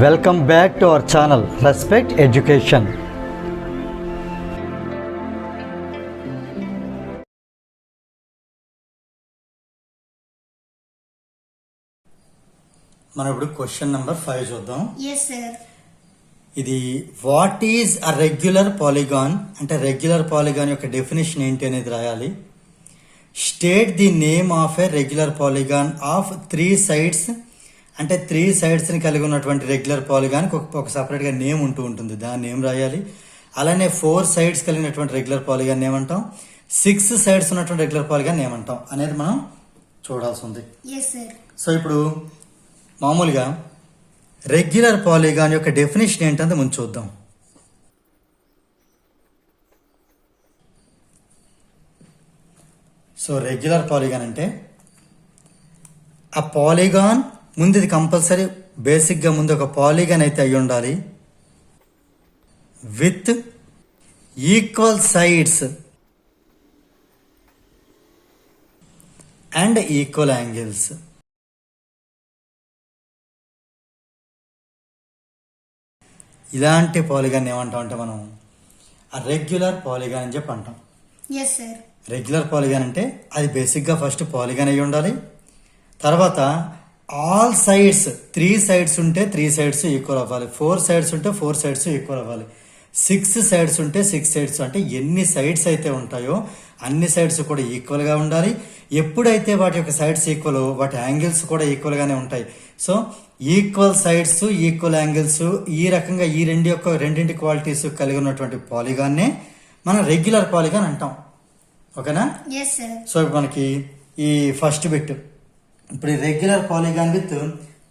Welcome back to our channel respect education. మనం ఇప్పుడు question number 5 చూద్దాం. yes sir. ఇది what is a regular polygon అంటే regular polygon యొక్క డెఫినేషన్ ఏంటి అనేది రాయాలి. State the name of a regular polygon of 3 sides అంటే 3 సైడ్స్ ని కలిగి ఉన్నటువంటి రెగ్యులర్ పాలిగాన్ ఒక సపరేట్ గా నేమ్ ఉంటుంది, దాని నేమ్ రాయాలి. అలానే 4 సైడ్స్ కలిగినటువంటి రెగ్యులర్ పాలిగాన్ ఏమంటాం, 6 సైడ్స్ ఉన్నటువంటి రెగ్యులర్ పాలిగాన్ ఏమంటాం అనేది మనం చూడాల్సి ఉంది. yes sir. సో ఇప్పుడు మామూలుగా రెగ్యులర్ పాలిగాన్ యొక్క డెఫినేషన్ ఏంటంటే ముందు చూద్దాం. సో రెగ్యులర్ పాలిగాన్ అంటే ఆ పాలిగాన్ ముందు ఇది కంపల్సరీ బేసిక్గా ముందు ఒక పాలిగాన్ అయితే అయి ఉండాలి with equal sides and equal angles. ఇలాంటి పాలిగాన్ ఏమంటాం అంటే మనం ఆ రెగ్యులర్ పాలిగాన్ అని చెప్పి అంటాం. yes sir. రెగ్యులర్ పాలిగాన్ అంటే అది బేసిక్గా ఫస్ట్ పాలిగాన్ అయి ఉండాలి. తర్వాత ఆల్ సైడ్స్ 3 సైడ్స్ ఉంటే 3 సైడ్స్ ఈక్వల్ అవ్వాలి, 4 సైడ్స్ ఉంటే 4 సైడ్స్ ఈక్వల్ అవ్వాలి, 6 సైడ్స్ ఉంటే 6 సైడ్స్ అంటే ఎన్ని సైడ్స్ అయితే ఉంటాయో అన్ని సైడ్స్ కూడా ఈక్వల్గా ఉండాలి. ఎప్పుడైతే వాటి యొక్క సైడ్స్ ఈక్వల్ వాటి యాంగిల్స్ కూడా ఈక్వల్గానే ఉంటాయి. So equal sides equal angles ఈ రకంగా ఈ రెండింటి క్వాలిటీస్ కలిగి ఉన్నటువంటి పాలిగాన్నే మనం రెగ్యులర్ పాలిగాన్ అంటాం. ఓకేనా? yes sir. సో ఇప్పుడు మనకి ఈ ఫస్ట్ బిట్ ఇప్పుడు ఈ రెగ్యులర్ పాలిగాన్ విత్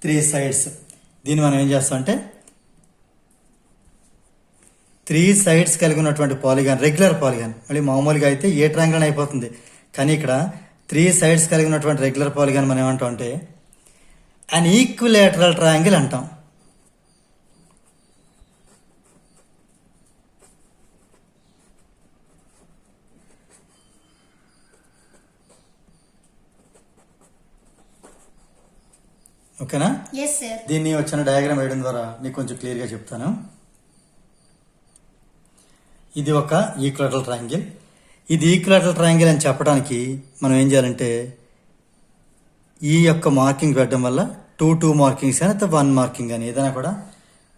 3 సైడ్స్, దీన్ని మనం ఏం చేస్తాం అంటే 3 సైడ్స్ కలిగి ఉన్నటువంటి పాలిగాన్ రెగ్యులర్ పాలిగాన్. మళ్ళీ మామూలుగా అయితే ఏ ట్రయాంగిల్ అయిపోతుంది, కానీ ఇక్కడ 3 సైడ్స్ కలిగి ఉన్నటువంటి రెగ్యులర్ పాలిగాన్ మనం ఏమంటాం అంటే అన్ ఈక్విలేటరల్ ట్రయాంగిల్ అంటాం. ఓకేనా? yes sir. దీన్ని వచ్చిన డయాగ్రామ్ వేయడం ద్వారా నీకు కొంచెం క్లియర్గా చెప్తాను. ఇది ఒక ఈక్విలేటరల్ ట్రయాంగిల్. ఇది ఈక్విలేటరల్ ట్రయాంగిల్ అని చెప్పడానికి మనం ఏం చేయాలంటే ఈ యొక్క మార్కింగ్ పెట్టడం వల్ల 2 మార్కింగ్స్ కానీ ಅಥವಾ 1 మార్కింగ్ కానీ ఏదైనా కూడా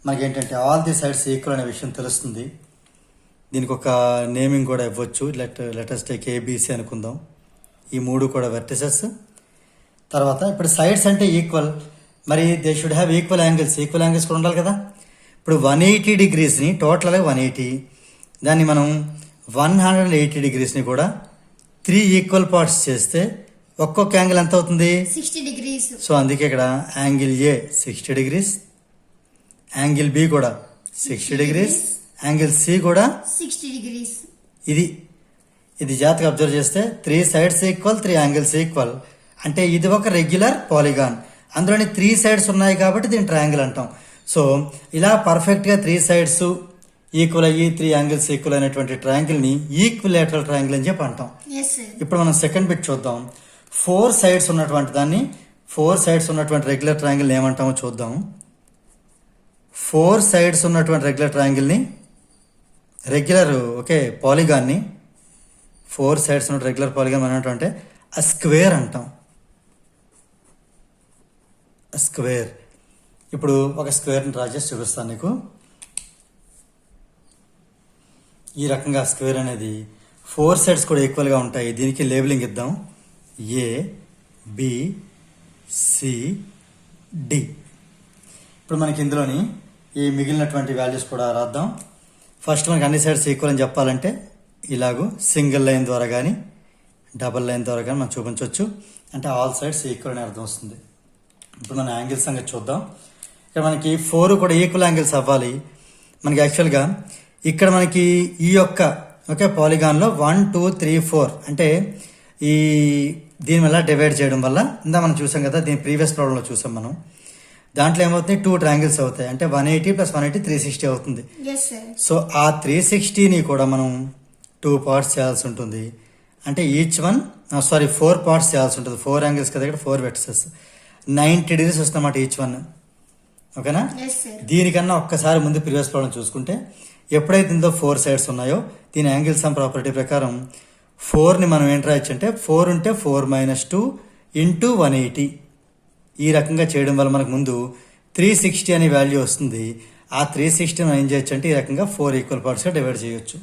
మనకి ఏంటంటే ఆల్ ది సైడ్స్ ఈక్వల్ అనే విషయం తెలుస్తుంది. దీనికి ఒక నేమింగ్ కూడా ఇవ్వచ్చు. లెటర్స్ టేక్ ఏబిసి అనుకుందాం. ఈ 3 కూడా వెర్టిసెస్. తర్వాత ఇప్పుడు సైడ్స్ అంటే ఈక్వల్, మరి they should have equal angles కూడా ఉండాలి కదా. ఇప్పుడు 180 డిగ్రీస్ని టోటల్గా 180, దాన్ని మనం 180 డిగ్రీస్ని కూడా 3 ఈక్వల్ పార్ట్స్ చేస్తే ఒక్కొక్క యాంగిల్ ఎంత అవుతుంది, 60 degrees. సో అందుకే ఇక్కడ angle A 60 degrees, angle B కూడా 60 డిగ్రీస్, యాంగిల్ సి కూడా 60 degrees. ఇది జాగ్రత్తగా అబ్జర్వ్ చేస్తే 3 సైడ్స్ ఈక్వల్ 3 యాంగిల్స్ ఈక్వల్ అంటే ఇది ఒక రెగ్యులర్ పాలిగాన్. అందులోని 3 సైడ్స్ ఉన్నాయి కాబట్టి దీన్ని ట్రయాంగిల్ అంటాం. సో ఇలా పర్ఫెక్ట్గా 3 సైడ్స్ ఈక్వల్ అయ్యి 3 యాంగిల్స్ ఈక్వల్ అయినటువంటి ట్రయాంగిల్ని ఈక్విలేటరల్ ట్రయాంగిల్ అని చెప్పి అంటాం. yes sir. ఇప్పుడు మనం సెకండ్ బిట్ చూద్దాం. 4 సైడ్స్ ఉన్నటువంటి దాన్ని 4 సైడ్స్ ఉన్నటువంటి రెగ్యులర్ ట్రయాంగిల్ ఏమంటామో చూద్దాం. 4 సైడ్స్ ఉన్నటువంటి రెగ్యులర్ ట్రయాంగిల్ని పాలిగాన్ని 4 సైడ్స్ ఉన్న రెగ్యులర్ పాలిగాన్ మనం అంటే ఆ స్క్వేర్ అంటాం. స్క్వేర్. ఇప్పుడు ఒక స్క్వేర్ని డ్రా చేసి చూపిస్తాను నీకు. ఈ రకంగా స్క్వేర్ అనేది 4 సైడ్స్ కూడా ఈక్వల్గా ఉంటాయి. దీనికి లేబులింగ్ ఇద్దాం, ఏ బి సి డి. ఇప్పుడు మనకి ఇందులోని ఈ మిగిలినటువంటి వాల్యూస్ కూడా రాద్దాం. ఫస్ట్ మనకి అన్ని సైడ్స్ ఈక్వల్ అని చెప్పాలంటే ఇలాగూ సింగిల్ లైన్ ద్వారా కానీ డబల్ లైన్ ద్వారా కానీ మనం చూపించవచ్చు. అంటే ఆల్ సైడ్స్ ఈక్వల్ అని అర్థం వస్తుంది. ఇప్పుడు మన యాంగిల్స్ సంగతి చూద్దాం. ఇక్కడ మనకి 4 కూడా ఈక్వల్ యాంగిల్స్ అవ్వాలి. మనకి యాక్చువల్గా ఇక్కడ మనకి ఈ యొక్క పాలిగాన్లో 1 2 3 4 అంటే దీని వల్ల డివైడ్ చేయడం వల్ల ఇందా మనం చూసాం కదా, దీని ప్రీవియస్ ప్రాబ్లంలో చూసాం మనం. దాంట్లో ఏమవుతుంది 2 ట్రయాంగిల్స్ అవుతాయి. అంటే 180 + 180 360 అవుతుంది. yes sir. సో ఆ 360ని కూడా మనం 2 పార్ట్స్ చేయాల్సి ఉంటుంది. అంటే ఈచ్ వన్ 4 పార్ట్స్ చేయాల్సి ఉంటుంది. 4 యాంగిల్స్ కదా, ఇక్కడ 4 వెర్టిసెస్ 90 డిగ్రీస్ వస్తుందన్నమాట ఈచ్ వన్. ఓకేనా? Yes, sir. దీనికన్నా ఒక్కసారి ముందు ప్రీవియస్ ప్రాబ్లం చూసుకుంటే ఎప్పుడైతే ఇందులో 4 సైడ్స్ ఉన్నాయో దీని యాంగిల్ సమ్ ప్రాపర్టీ ప్రకారం 4ని మనం ఏంటి రాయొచ్చు అంటే 4 ఉంటే 4 - 2 ఇంటూ 180 ఈ రకంగా చేయడం వల్ల మనకు ముందు 360 అనే వాల్యూ వస్తుంది. ఆ 360 మనం ఏం చేయొచ్చు అంటే ఈ రకంగా 4 ఈక్వల్ పార్ట్స్గా డివైడ్ చేయొచ్చు.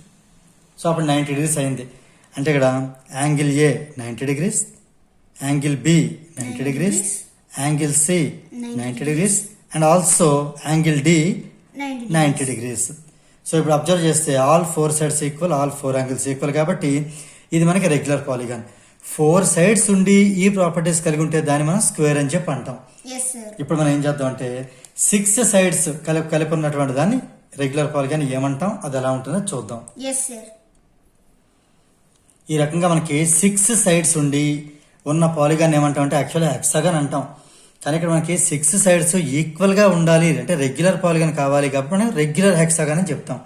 సో అప్పుడు 90 degrees అయింది. అంటే ఇక్కడ angle A 90 degrees, angle B 90 degrees, angle C 90 degrees and also angle D 90 degrees. So ఇప్పుడు అబ్జర్వ్ చేస్తే all 4 sides equal, all 4 angles equal కాబట్టి ఇది మనకి రెగ్యులర్ పాలిగాన్. 4 సైడ్స్ ఉండి ఈ ప్రాపర్టీస్ కలిగి ఉంటే దాన్ని మనం స్క్వేర్ అని చెప్పి అంటాం. Yes, sir. ఇప్పుడు మనం ఏం చేద్దాం అంటే 6 సైడ్స్ కలిపి ఉన్నటువంటి దాన్ని రెగ్యులర్ పాలిగాన్ ఏమంటాం, అది ఎలా ఉంటుందో చూద్దాం. Yes, sir. ఈ రకంగా మనకి 6 సైడ్స్ ఉండి ఉన్న పాలిగాన్ ఏమంటాం అంటే యాక్చువల్గా హెక్సాగాన్ అంటాం. కానీ ఇక్కడ మనకి 6 సైడ్స్ ఈక్వల్ గా ఉండాలి అంటే రెగ్యులర్ పాలిగాన్ కావాలి కాబట్టి మనం రెగ్యులర్ హెక్సాగాన్ అని చెప్తాం.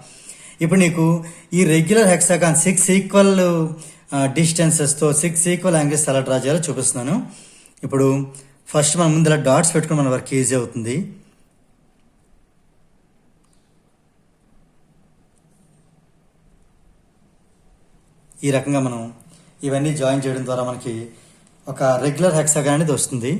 ఇప్పుడు నీకు ఈ రెగ్యులర్ హెక్సాగాన్ 6 ఈక్వల్ డిస్టెన్సెస్తో 6 ఈక్వల్ యాంగిల్స్ ఎలా డ్రా చేయాలో చూపిస్తున్నాను. ఇప్పుడు ఫస్ట్ మనం ముందు ఇలా డాట్స్ పెట్టుకుని మన వర్క్ ఈజీ అవుతుంది. ఈ రకంగా మనం ఇవన్నీ జాయిన్ చేయడం ద్వారా మనకి ఒక రెగ్యులర్ హెక్సాగాన్ అనేది వస్తుంది.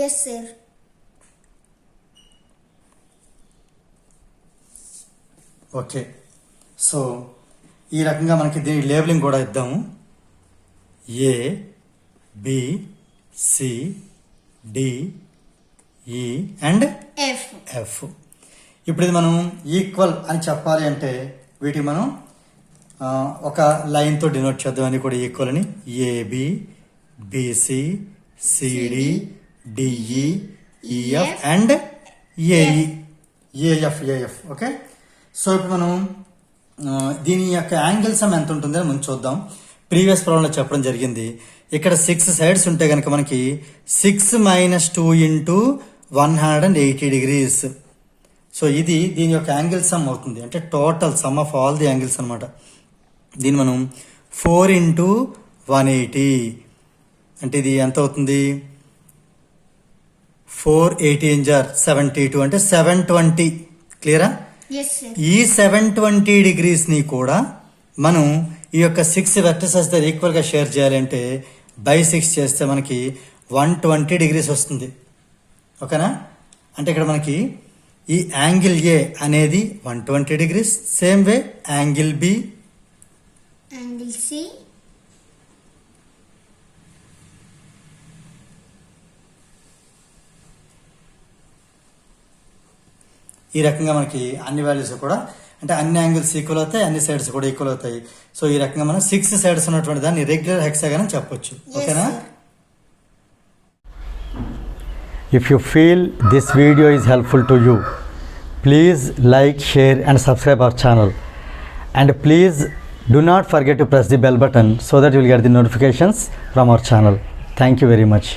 Yes, sir. ఓకే, సో ఈ రకంగా మనకి దీని లేబులింగ్ కూడా ఇద్దాము. ఏ, బి, సి, డి, ఈ అండ్ F. ఎఫ్. ఇప్పుడు ఇది మనం ఈక్వల్ అని చెప్పాలి అంటే వీటికి మనం ఒక లైన్తో డినోట్ చేద్దాం అని కూడా ఈక్వల్ అని. AB, BC, CD, DE, EF and AE, AF. Okay, so ఇప్పుడు మనం దీని యొక్క యాంగిల్ సమ్ ఎంత ఉంటుందో మనం చూద్దాం. ప్రీవియస్ ప్రాబ్లంలో చెప్పడం జరిగింది. ఇక్కడ 6 సైడ్స్ ఉంటే కనుక మనకి 6 - 2 ఇంటూ 180 degrees. సో ఇది దీని యొక్క యాంగిల్ సమ్ అవుతుంది, అంటే total some of all the angles అనమాట. దీన్ని మనం 4 ఇంటూ 180 అంటే ఇది ఎంత అవుతుంది? 480 × 72 అంటే 720. క్లియరా? Yes, sir. ఈ 720 degrees ని కూడా మనం ఈ యొక్క 6 వెక్టర్సెస్ దగ్గర ఈక్వల్ గా షేర్ చేయాలంటే బై 6 చేస్తే మనకి 120 degrees వస్తుంది. ఓకేనా? అంటే ఇక్కడ మనకి ఈ యాంగిల్ ఏ అనేది 120 degrees, same way angle B, Angle C. ఈ రకంగా మనకి అన్ని వాల్యూస్ కూడా అంటే అన్ని యాంగిల్స్ ఈక్వల్ అవుతాయి, అన్ని సైడ్స్ కూడా ఈక్వల్ అవుతాయి. సో ఈ రకంగా మనం 6 సైడ్స్ ఉన్నటువంటి దాన్ని రెగ్యులర్ హెక్సాగాన్ అని చెప్పొచ్చు. ఓకేనా? sir. If you feel this video is helpful to you, please like, share and subscribe our channel. And please do not forget to press the bell button so that you will get the notifications from our channel. Thank you very much.